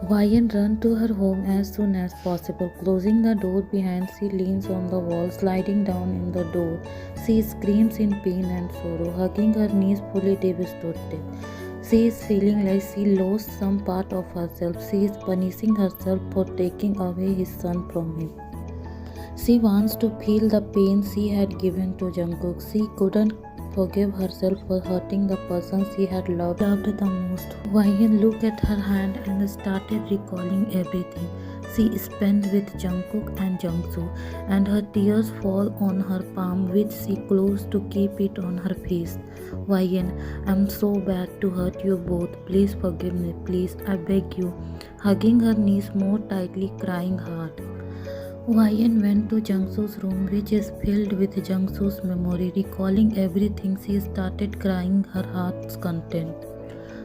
Ryan ran to her home as soon as possible. Closing the door behind, she leans on the wall, sliding down in the door. She screams in pain and sorrow, hugging her knees, fully devastated. She is feeling like she lost some part of herself. She is punishing herself for taking away his son from him. She wants to feel the pain she had given to Jungkook. She couldn't forgive herself for hurting the person she had loved the most. Wyan looked at her hand and started recalling everything she spent with Jungkook and Jungsu, and her tears fall on her palm, which she closed to keep it on her face. Wyan, I'm so bad to hurt you both. Please forgive me, please, I beg you. Hugging her knees more tightly, crying hard. Wyan went to Jungsu's room, which is filled with Jungsu's memory. Recalling everything, she started crying her heart's content.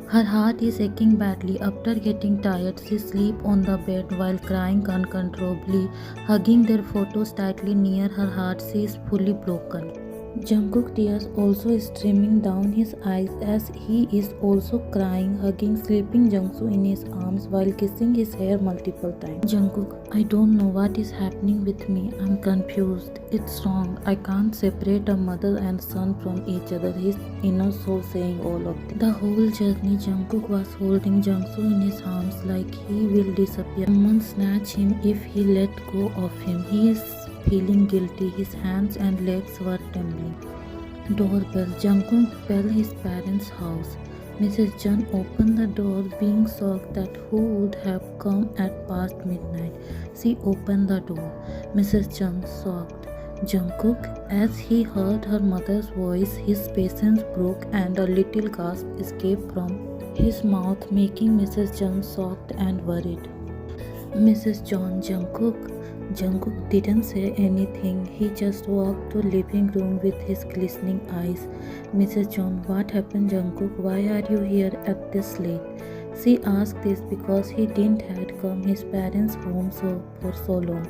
Her heart is aching badly. After getting tired, she sleeps on the bed while crying uncontrollably. Hugging their photos tightly near her heart, she is fully broken. Jungkook tears also streaming down his eyes as he is also crying, hugging sleeping Jungsu in his arms while kissing his hair multiple times. Jungkook, I don't know what is happening with me. I'm confused. It's wrong. I can't separate a mother and son from each other. His inner soul saying all of this. The whole journey, Jungkook was holding Jungsu in his arms like he will disappear. Someone snatch him if he let go of him. He is feeling guilty, his hands and legs were trembling. Doorbell. Jungkook fell his parents' house. Mrs. Jung opened the door, being shocked that who would have come at past midnight. She opened the door. Mrs. Jung shocked. Jungkook, as he heard her mother's voice, his patience broke and a little gasp escaped from his mouth, making Mrs. Jung shocked and worried. Mrs. John, Jungkook. Jungkook didn't say anything. He just walked to living room with his glistening eyes. Mrs. John, what happened, Jungkook? Why are you here at this late? She asked this because he didn't had come his parents' home for so long.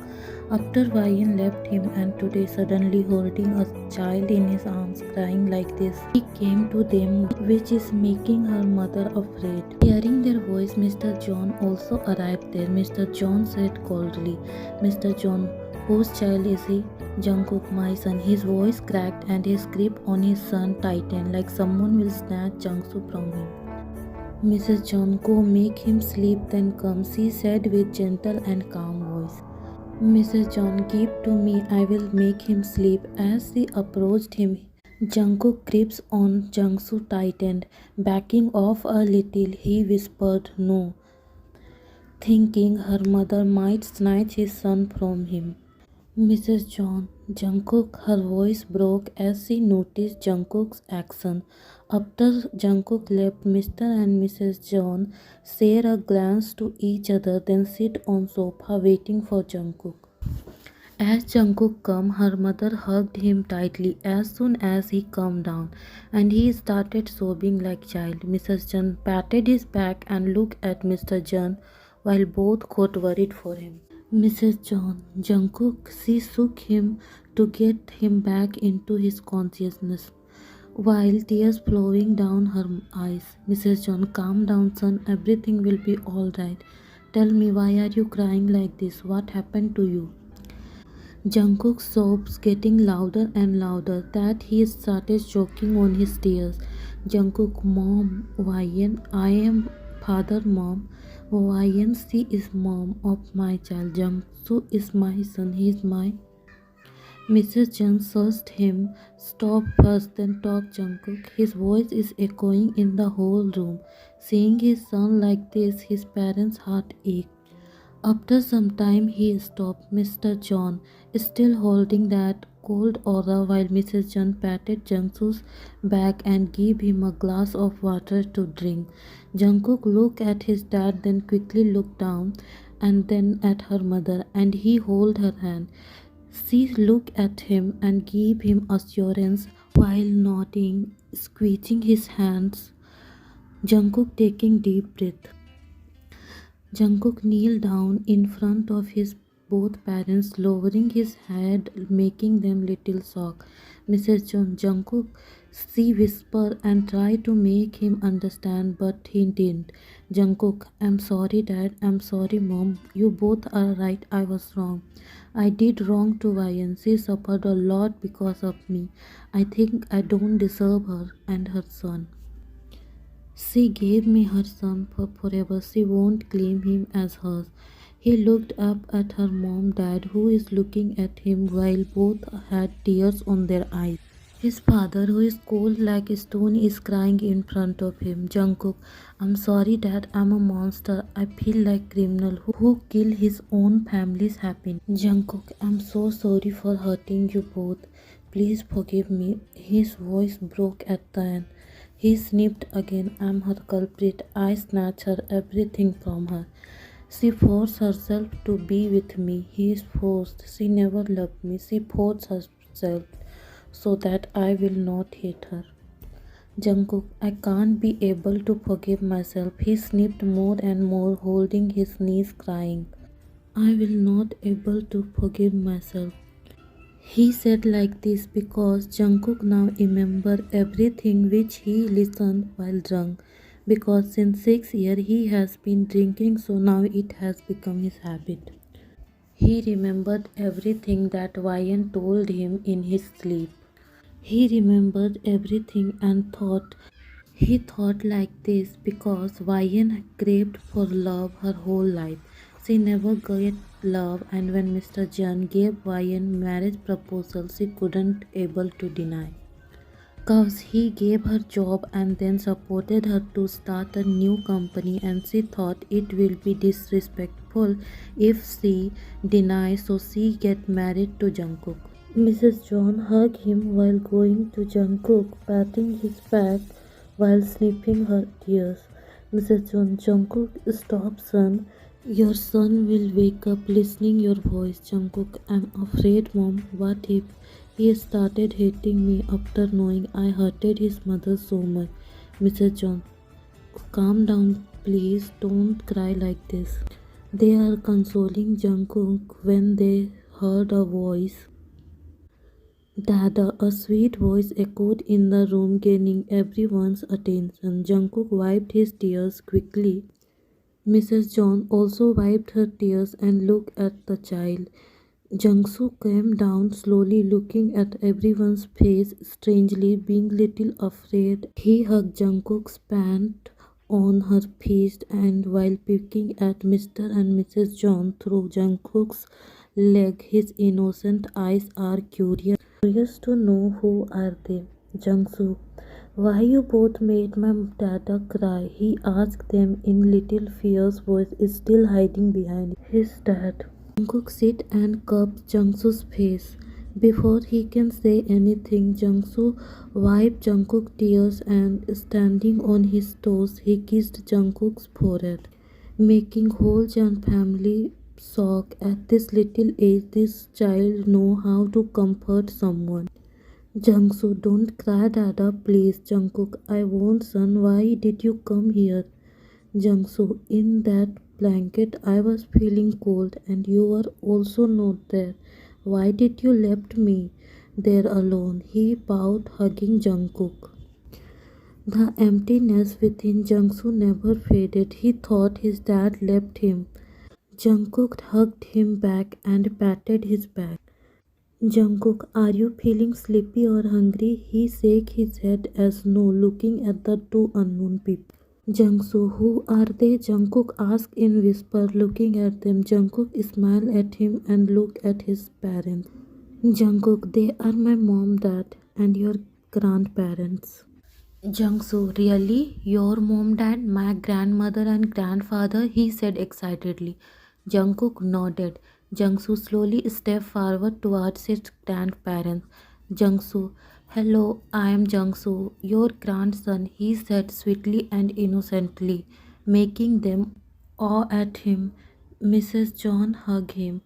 After Ryan left him and today suddenly holding a child in his arms crying like this, he came to them, which is making her mother afraid. Hearing their voice, Mr. John also arrived there. Mr. John said coldly, Mr. John, whose child is he? Jungkook, my son. His voice cracked and his grip on his son tightened like someone will snatch Jungsu from him. Mrs. John, go make him sleep, then come, she said with gentle and calm voice. Mrs. John, give to me, I will make him sleep. As she approached him, Jungkook grips on Jungsu tightened. Backing off a little, he whispered no, thinking her mother might snatch his son from him. Mrs. John, Jungkook, her voice broke as she noticed Jungkook's action. After Jungkook left, Mr. and Mrs. John share a glance to each other, then sit on sofa waiting for Jungkook. As Jungkook came, her mother hugged him tightly as soon as he calmed down, and he started sobbing like child. Mrs. John patted his back and looked at Mr. John while both got worried for him. Mrs. John, Jungkook, she shook him to get him back into his consciousness, while tears flowing down her eyes. Mrs. John, calm down, son. Everything will be all right. Tell me, why are you crying like this? What happened to you? Jungkook's sobs getting louder and louder that he started choking on his tears. Jungkook, mom, Ryan, I am father, mom. Ryan, she is mom of my child. Jungsu is my son. He is my. Mrs. Jung searched him. Stop first, then talk, Jungkook. His voice is echoing in the whole room. Seeing his son like this, his parents' heart ached. After some time, he stopped. Mr. John, still holding that cold aura while Mrs. John patted Jungsu's back and gave him a glass of water to drink. Jungkook looked at his dad, then quickly looked down and then at her mother, and he held her hand. She looked at him and gave him assurance while nodding, squeezing his hands. Jungkook taking deep breath. Jungkook kneeled down in front of his both parents, lowering his head, making them little shocked. Mrs. Jungkook, she whispered and tried to make him understand, but he didn't. Jungkook, I'm sorry, Dad. I'm sorry, Mom. You both are right. I was wrong. I did wrong to Ryan. She suffered a lot because of me. I think I don't deserve her and her son. She gave me her son for forever. She won't claim him as hers. He looked up at her mom, dad, who is looking at him while both had tears on their eyes. His father, who is cold like a stone, is crying in front of him. Jungkook, I'm sorry, Dad. I'm a monster. I feel like criminal who kill his own family's happiness. Jungkook, I'm so sorry for hurting you both. Please forgive me. His voice broke at the end. He sniffed again. I'm her culprit. I snatched her everything from her. She forced herself to be with me. He is forced. She never loved me. She forced herself so that I will not hate her. Jungkook, I can't be able to forgive myself. He sniffed more and more, holding his knees, crying. I will not able to forgive myself. He said like this because Jungkook now remembered everything which he listened while drunk. Because since 6 years he has been drinking, so now it has become his habit. He remembered everything that Ryan told him in his sleep. He remembered everything and thought. He thought like this because Ryan craved for love her whole life. She never got love, and when Mr. John gave Ryan marriage proposal, she couldn't able to deny. Cause he gave her job and then supported her to start a new company, and she thought it will be disrespectful if she denies, so she get married to Jungkook. Mrs. John hugged him while going to Jungkook, patting his back while sniffing her tears. Mrs. John, Jungkook, stop, son. Your son will wake up listening your voice. Jungkook, I'm afraid, Mom. What if he started hating me after knowing I hurted his mother so much? Mrs. John, calm down, please. Don't cry like this. They are consoling Jungkook when they heard a voice. Dada, a sweet voice echoed in the room, gaining everyone's attention. Jungkook wiped his tears quickly. Mrs. John also wiped her tears and looked at the child. Jungkook came down slowly, looking at everyone's face, strangely being little afraid. He hugged Jungkook's pant on her fist, and while picking at Mr. and Mrs. John through Jungkook's leg, his innocent eyes are curious to know who are they. Jungkook, why you both made my dada cry? He asked them in little fierce voice, still hiding behind his dad. Jungkook sit and cups Jungsu's face. Before he can say anything, Jungsu wiped Jungkook's tears and standing on his toes, he kissed Jungkook's forehead, making whole Jung family shocked. At this little age, this child know how to comfort someone. Jungsu, don't cry, Dada, please. Jungkook, I won't, son. Why did you come here? Jungsu, in that blanket I was feeling cold and you were also not there. Why did you left me there alone? He bowed, hugging Jungkook. The emptiness within Jungsu never faded. He thought his dad left him. Jungkook hugged him back and patted his back. Jungkook, are you feeling sleepy or hungry? He shook his head as no, looking at the two unknown people. Jungsu, who are they? Jungkook asked in whisper, looking at them. Jungkook smiled at him and looked at his parents. Jungkook, they are my mom, dad, and your grandparents. Jungsu, really? Your mom, dad, my grandmother, and grandfather? He said excitedly. Jungkook nodded. Jungsu slowly stepped forward towards his grandparents. Jungsu, hello, I am Jungsu, your grandson, he said sweetly and innocently, making them awe at him. Mrs. John hugged him.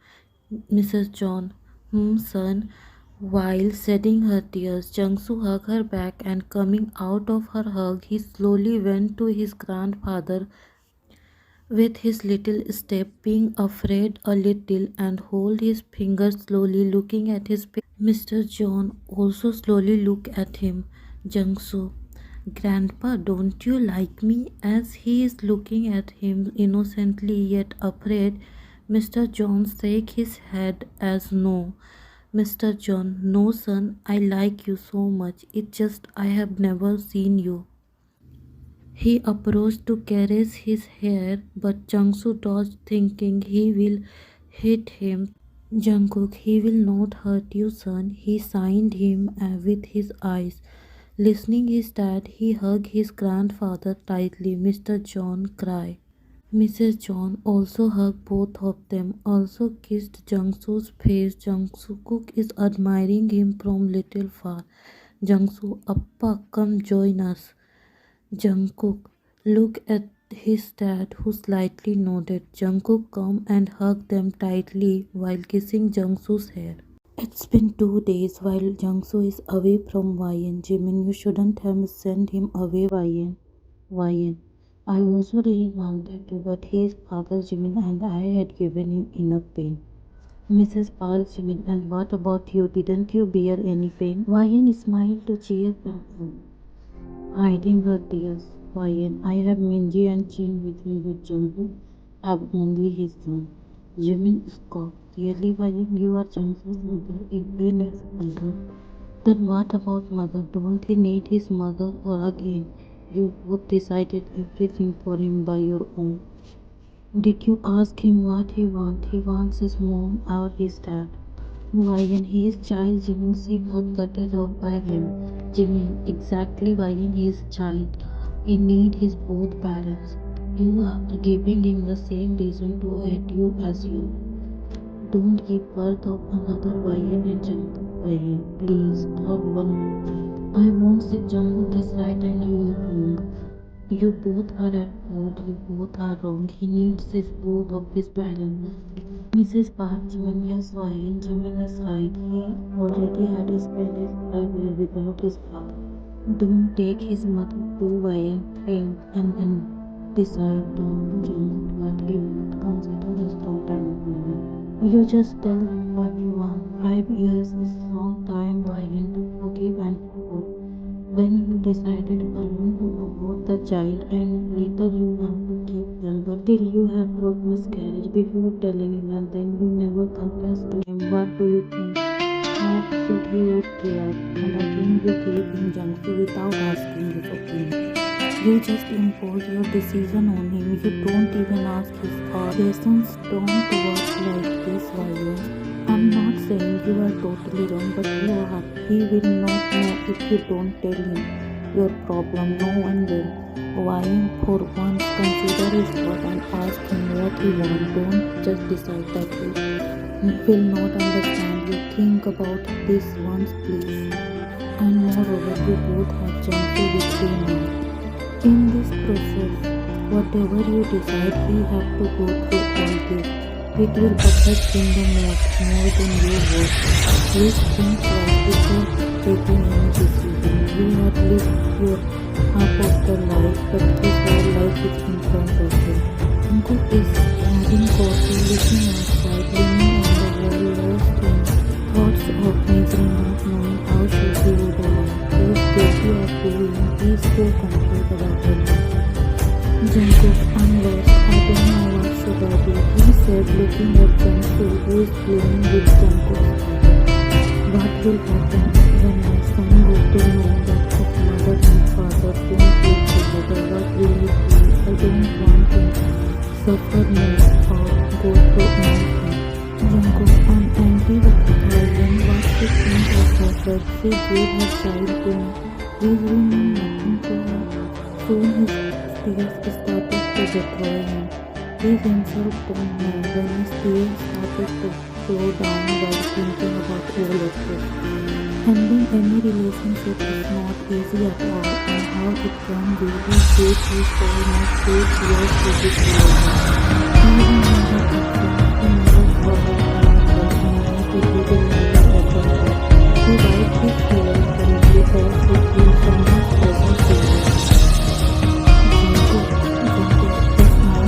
Mrs. John, son. While shedding her tears, Jungsu hugged her back, and coming out of her hug, he slowly went to his grandfather with his little step, being afraid a little, and hold his finger slowly, looking at his picture. Mr. John also slowly looked at him. Jungsu, Grandpa, don't you like me? As he is looking at him innocently yet afraid, Mr. John shake his head as no. Mr. John, no son, I like you so much. It's just I have never seen you. He approached to caress his hair, but Jungsu dodged, thinking he will hit him. Jungkook, he will not hurt you, son. He signed him with his eyes. Listening his dad, he hugged his grandfather tightly. Mr. John cried. Mrs. John also hugged both of them, also kissed Jungsu's face. Jungkook is admiring him from little far. Jungsu, Appa, come join us. Jungkook looked at his dad, who slightly nodded. Jungkook came and hugged them tightly while kissing Jungsu's hair. It's been 2 days while Jungsu is away from Wyan. Jimin, you shouldn't have sent him away, Wyan. I also really wanted to, but his father Jimin and I had given him enough pain. Mrs. Paul, Jimin, and what about you? Didn't you bear any pain? Wyan smiled to cheer them, hiding her tears. Wyan, I have Minji and Chin with me, but Jungkook have only his son. Jimin scoffed. Really, Wyan, you are Jungkook's mother, even as mother. Then what about mother? Don't he need his mother? Or again, you both decided everything for him by your own. Did you ask him what he wants? He wants his mom or his dad. Why in his child Jimmy she got gutted out by him. Jimmy, exactly why in his child. He need his both parents. You are giving him the same reason to hate you as you. Don't give birth of another Ryan and Jumbo. Ryan, please, not one more. I won't say Jumbo is right and you are wrong. You both are at fault, you both are wrong. He needs his both of his parents. Mrs. Park, Jimin is fine, Jimin is right. He already had spent his life without his father. Don't take his mother to Wyan and decide on Jimin what he wants. Consider his daughter. You just tell him what you want. 5 years is a long time Wyan to forgive and forget. When you decided alone to abort the child and later you want to keep them, but till you have got miscarriage before telling him and then you never confess to him, what do you think? How should he would react? And again you gave him Jungsu without asking his opinion. You just impose your decision on him. You don't even ask his thoughts. Lessons don't work like this, Ryan. I'm not saying you are totally wrong, but you are. He will not know if you don't tell him your problem. No one will. Why, for once, consider his thought and ask him what he wants. Don't just decide that he will not understand you. Think about this once, please. And moreover, you both have Jungkook with you now. In this process, whatever you decide, he have to go through all this. It will affect him the most, more than you would. Please think twice before taking any decision. You have lived your half of the life, but his whole life is in front of him. Jungkook is having coffee, looking outside, leaning on the wall, lost in thoughts of misery, not knowing how should he would alive. He is guilty of feeling, he is so confused about it. Jungkook, I'm lost. I don't know what should I do. He said, looking at Jungkook, who is playing with Jungkook's father. What will happen when my son goes to know that his mother and father don't live together? What will he feel? I don't want him to suffer more or go through anything. Jungkook, I'm angry with Ryan. What she think of her that she gave her child to me. Please we know nothing to her. Soon his tears started to destroy him. He himself don't know when his tears started to slow down while thinking about all of this. Ending any relationship is not easy at all, and how it can be, he gave his almost 8 years to this relationship. Even when he accepted, he never forgot about her, never to be the never ever. He wiped his tears and because he feels so much better to him. Jungkook, just now.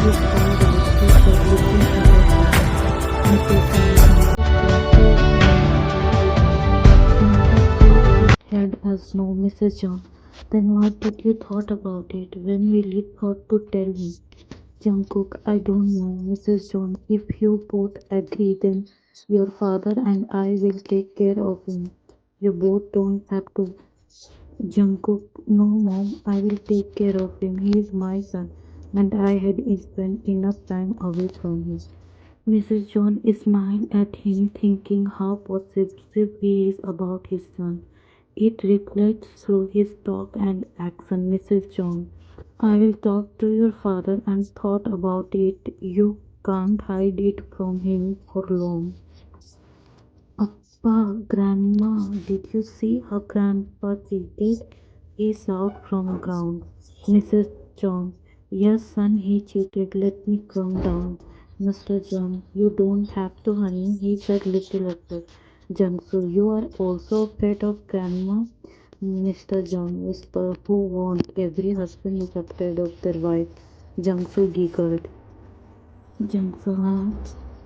is all right, he said, looking at her face. Mrs. Johnson shook his head as no, Mrs. John. Then what did you thought about it? When will you thought to tell me? Jungkook, I don't know, Mrs. John. If you both agree, then your father and I will take care of him. You both don't have to. Jungkook, no, mom, I will take care of him. He is my son, and I had spent enough time away from him. Mrs. John smiled at him, thinking how possessive he is about his son. It reflects through his talk and action, Mrs. John. I will talk to your father and thought about it. You can't hide it from him for long. Appa, Grandma, did you see how Grandpa cheated? He shouted from ground. Mrs. John, yes, son, he cheated. Let me calm down. Mr. John, you don't have to, honey, he said little after. Jungsu, you are also afraid of Grandma? Mr. John whispered, who won't? Every husband is afraid of their wife. Jungsu giggled. Jungso,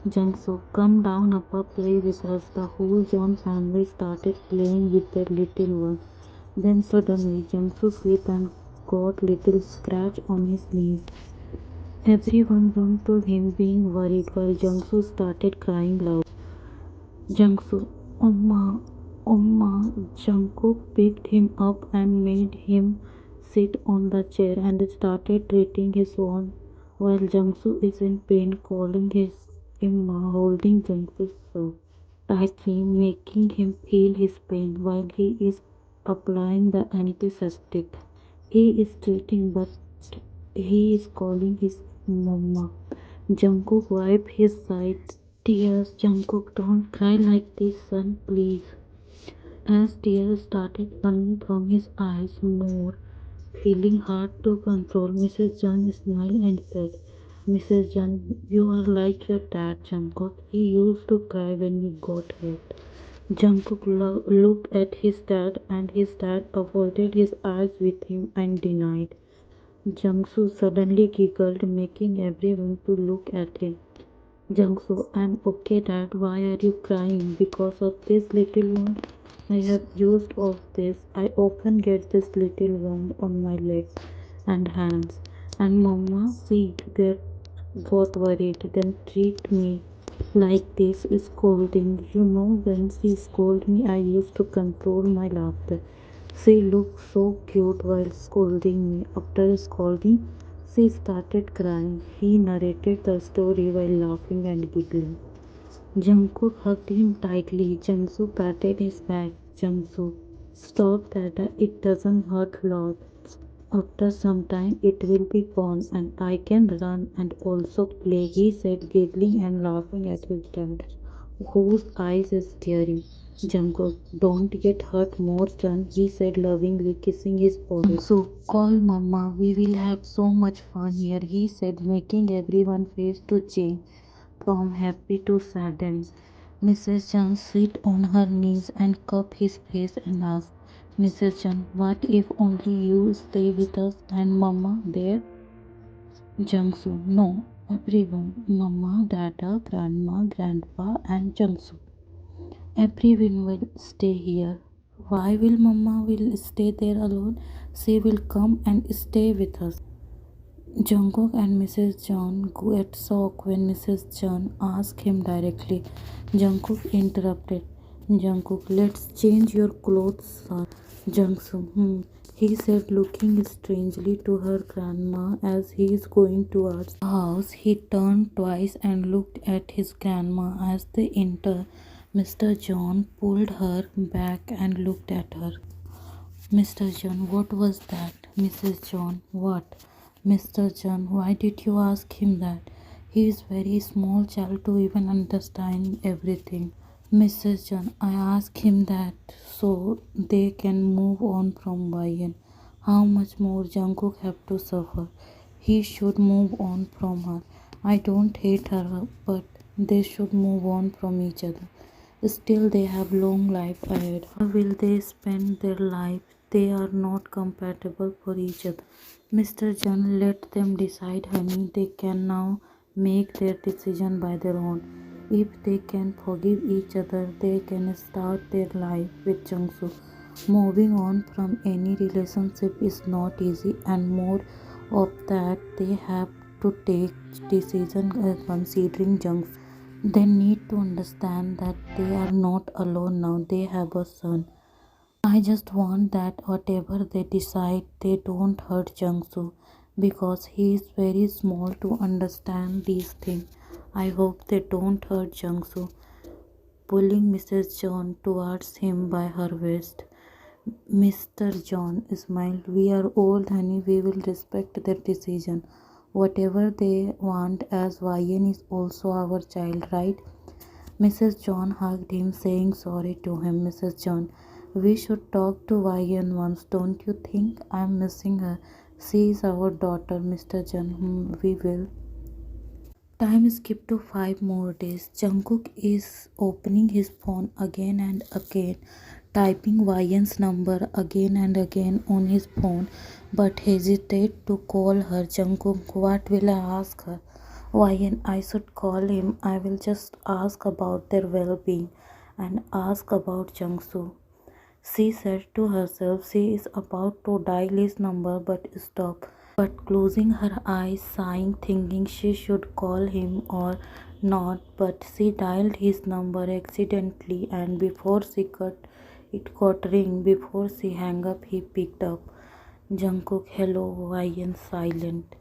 Jungso, come down, Appa, play with us. The whole John family started playing with their little one. Then suddenly, Jungso slipped and got little scratch on his knees. Everyone ran to him, being worried, while Jungso started crying loud. Jungsu, Oma, Oma. Jungkook picked him up and made him sit on the chair and started treating his wound while Jungsu is in pain, calling his Imma, holding Jungsu so tightly, making him feel his pain while he is applying the antiseptic. He is treating, but he is calling his mama. Jungkook wiped his side tears. Jungkook, don't cry like this, son, please. As tears started running from his eyes more, feeling hard to control, Mrs. Jung smiled and said, Mrs. Jung, you are like your dad, Jungkook. He used to cry when he got hurt. Jungkook looked at his dad, and his dad avoided his eyes with him and denied. Jungsu suddenly giggled, making everyone to look at him. Jungsu, I'm okay, Dad. Why are you crying? Because of this little one? I have used of this. I often get this little wound on my legs and hands. And Mama, see, they're both worried. Then treat me like this, scolding. You know, when she scolded me, I used to control my laughter. She looked so cute while scolding me. After scolding, she started crying. He narrated the story while laughing and giggling. Jungkook hugged him tightly. Jungsu patted his back. Jungsu, stop that. It doesn't hurt lot. After some time, it will be gone and I can run and also play, he said, giggling and laughing at his dad, whose eyes is staring. Jungkook, don't get hurt more, son, he said, lovingly kissing his forehead. So call Mama, we will have so much fun here, he said, making everyone's face to change from happy to saddened. Mrs. Chan sit on her knees and cup his face and asked, Mrs. Chan, what if only you stay with us and Mama there? Jungsu, no, everyone, Mama, Dada, Grandma, Grandpa and Jungsu. Everyone will stay here. Why will Mama will stay there alone? She will come and stay with us. Jungkook and Mrs. John get shocked when Mrs. John asked him directly. Jungkook interrupted. Jungkook, let's change your clothes, son. Jungsu, he said, looking strangely to her grandma as he is going towards the house. He turned twice and looked at his grandma as they entered. Mr. John pulled her back and looked at her. Mr. John, what was that? Mrs. John, what? Mr. John, why did you ask him that? He is very small child to even understand everything. Mrs. John, I asked him that so they can move on from Bayan. How much more Jungkook have to suffer? He should move on from her. I don't hate her, but they should move on from each other. Still, they have long life ahead. How will they spend their life? They are not compatible for each other. Mr. John, let them decide, honey. They can now make their decision by their own. If they can forgive each other, they can start their life with Jungsu. Moving on from any relationship is not easy, and more of that, they have to take decision considering Jungsu. They need to understand that they are not alone now. They have a son. I just want that whatever they decide, they don't hurt Jungsu because he is very small to understand these things. I hope they don't hurt Jungsu, pulling Mrs. John towards him by her waist. Mr. John smiled. We are old, honey. We will respect their decision. Whatever they want, as YN is also our child, right? Mrs. John hugged him, saying sorry to him. Mrs. John, we should talk to YN once, don't you think? I'm missing her. She is our daughter, Mr. John. We will. Time skipped to 5 more days. Jungkook is opening his phone again and again, typing YN's number again and again on his phone, but hesitate to call her. Jungkook, what will I ask her? YN, I should call him. I will just ask about their well-being and ask about Jungsu. She said to herself she is about to dial his number but stopped. But closing her eyes, sighing, thinking she should call him or not, but she dialed his number accidentally and before she got it got ring, before she hung up he picked up. Jungkook, hello, YN silent.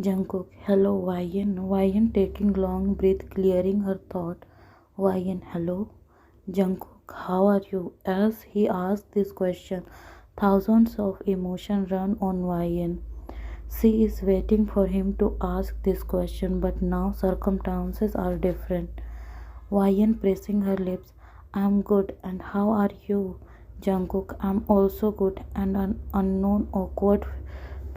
Jungkook, hello, YN. YN taking long breath, clearing her thought. YN, hello. Jungkook, how are you? As he asked this question, thousands of emotion run on YN. She is waiting for him to ask this question, but now circumstances are different. YN pressing her lips. I'm good, and how are you? Jungkook, I'm also good, and an unknown awkward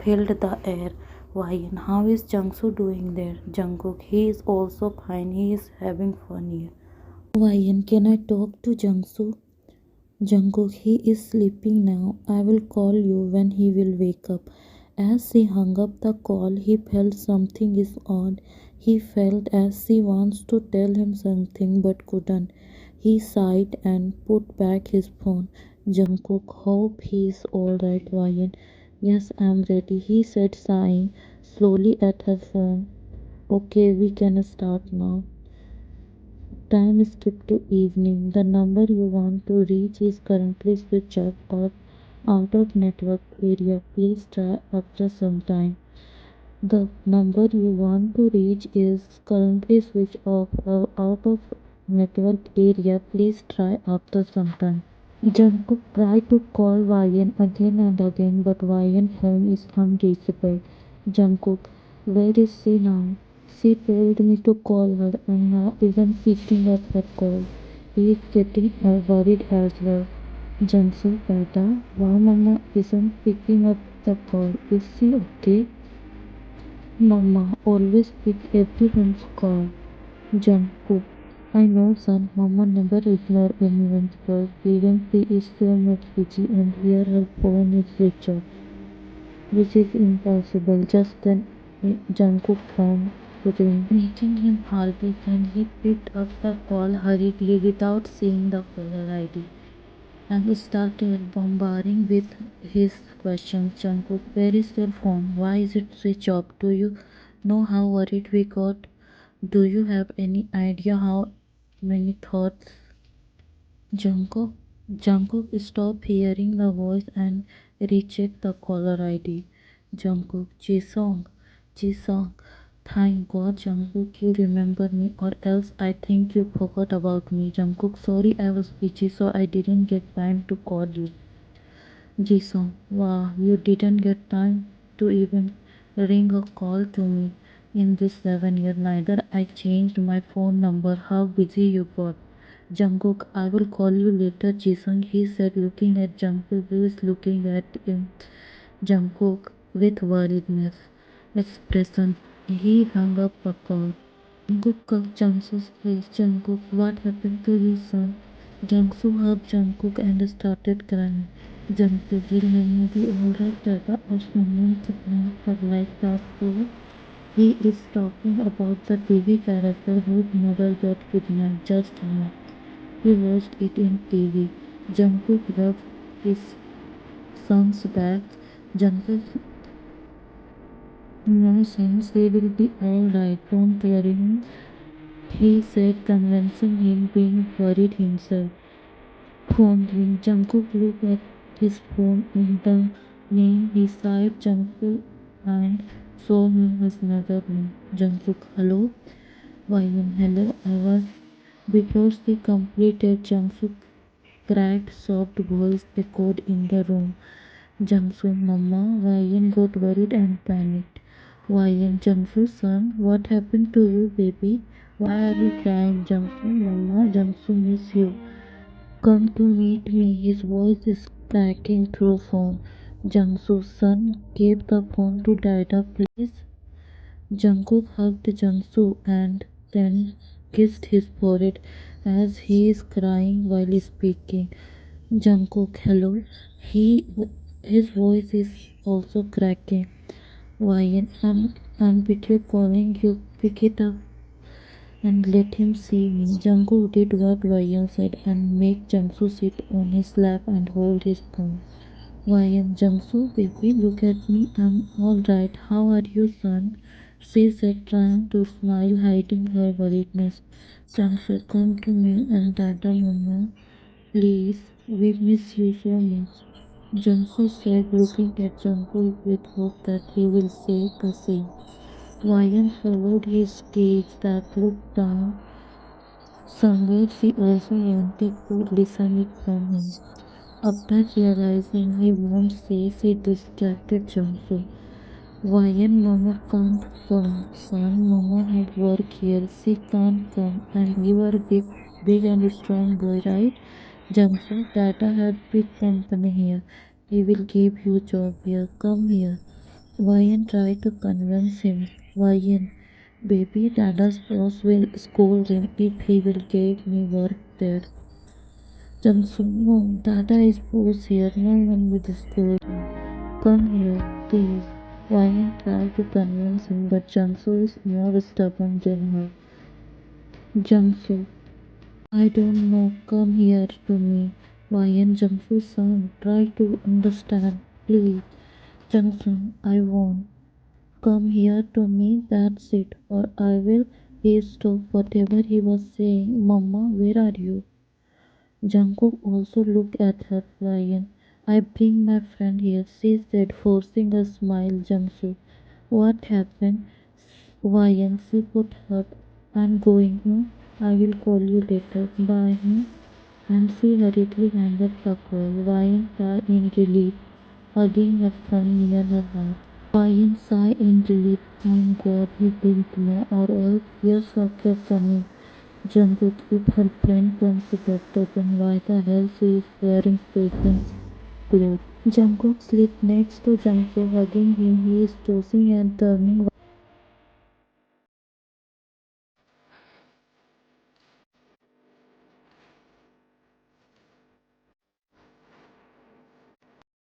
filled the air. YN, how is Jungsu doing there? Jungkook, he is also fine, he is having fun here. YN, can I talk to Jungsu? Jungkook, he is sleeping now. I will call you when he will wake up. As she hung up the call, he felt something is odd. He felt as she wants to tell him something but couldn't. He sighed and put back his phone. Jungkook, hope he is alright, YN. Yes, I'm ready, he said, sighing slowly at her phone. Okay, we can start now. Time skip to evening. The number you want to reach is currently switched off or out of network area. Please try after some time. The number you want to reach is currently switched off or out of network area. Please try after some time. Jungkook tried to call YN again and again, but YN phone is unreachable. Jungkook, where is she now? She told me to call her and now isn't picking up her call. He is getting worried as well. Jungkook, beta, why Mama isn't picking up the call? Is she okay? Mama always pick everyone's call. Jungkook, I know son, Mama never ignore anyone's call. Even she is so much busy and here her phone is switched off. Which is impossible. Just then Jungkook phone ring, making him heartbeat and he picked up the call hurriedly without seeing the caller ID and started bombarding with his questions. Jungkook, where is your phone? Why is it switched off? Do you know how worried we got? Do you have any idea how many thoughts? Jungkook, Jungkook stopped hearing the voice and rechecked the caller ID. Jungkook, Jisung, Jisung. Thank God, Jungkook, you remember me, or else I think you forgot about me. Jungkook, sorry I was busy, so I didn't get time to call you. Jisung, wow, you didn't get time to even ring a call to me in this 7 year. Neither I changed my phone number. How busy you got. Jungkook, I will call you later, Jisung, he said, looking at Jungkook, who is looking at him. Jungkook, with worriedness expression, he hung up the call. Jungkook cut Jungsu's face. Jungkook, what happened to you, son? Jungsu hugged Jungkook and started crying. Jungkook will be alright Dada or someone to for like that too. He is talking about the TV character whose mother got kidnapped just now. He watched it in TV. Jungkook rubbed his son's back. Jungkook, no sense, he will be alright, don't worry him. He said, convincing him being worried himself. Phone ring. Jungkook looked at his phone in the name he typed Jungkook and saw his mother name. Jungkook, hello? Ryan, hello. I was before she completed. Jungkook cracked soft voice echoed in the room. Jungsu, Mama, Ryan got worried and panicked. Ryan, Jungsu, son, what happened to you, baby? Why are you crying, Jungsu? Mama, Jungsu miss you. Come to meet me. His voice is cracking through phone. Jungsu, son, give the phone to Dada, please. Jungkook hugged Jungsu and then kissed his forehead as he is crying while speaking. Jungkook, hello. He, his voice is also cracking. Why? I'm video calling you. Pick it up and let him see me. Jungkook did what Ryan said and make Jungsu sit on his lap and hold his phone. Ryan, Jungsu, baby, look at me. I'm alright. How are you, son? She said, trying to smile, hiding her worriedness. Jungsu, come to me and Dada, Mama. Please, we miss you so much. Jungsu said, looking at Jungkook with hope that he will say the same. Ryan followed his gaze that looked down somewhere she also wanted to listen it from him. After realizing he won't say, she distracted Jungsu. Ryan, Mama can't come. Son, Mama had work here. She can't come. And you are big and strong boy, right? Jungsu, Tata had big company here. He will give you job here. Come here. Ryan tried to convince him. Ryan, baby, Dada's boss will scold him if he will give me work there. Jungsu, no, Dada is boss here. No one will scold him. Come here, please. Ryan tried to convince him, but Jungsu is more stubborn than her. Jungsu, I don't know. Come here to me. Ryan, Jungsu's son, try to understand, please. Jungsu, I won't. Come here to me, that's it, or I will. He stopped whatever he was saying. Mama, where are you? Jungkook also looked at her, Ryan. I bring my friend here, she said, forcing a smile. Jungkook, what happened? Ryan, she put her. I'm going. I will call you later. Bye. And she hurriedly hung up the call. Ryan sighed in relief, hugging her son near her heart. Ryan sighed in relief. Thank God he didn't know, or else years of her coming. Jungkook, if her friend comes back, then why the hell she is wearing patient's clothes? Jungkook slept next to Jungkook, hugging him. He is tossing and turning.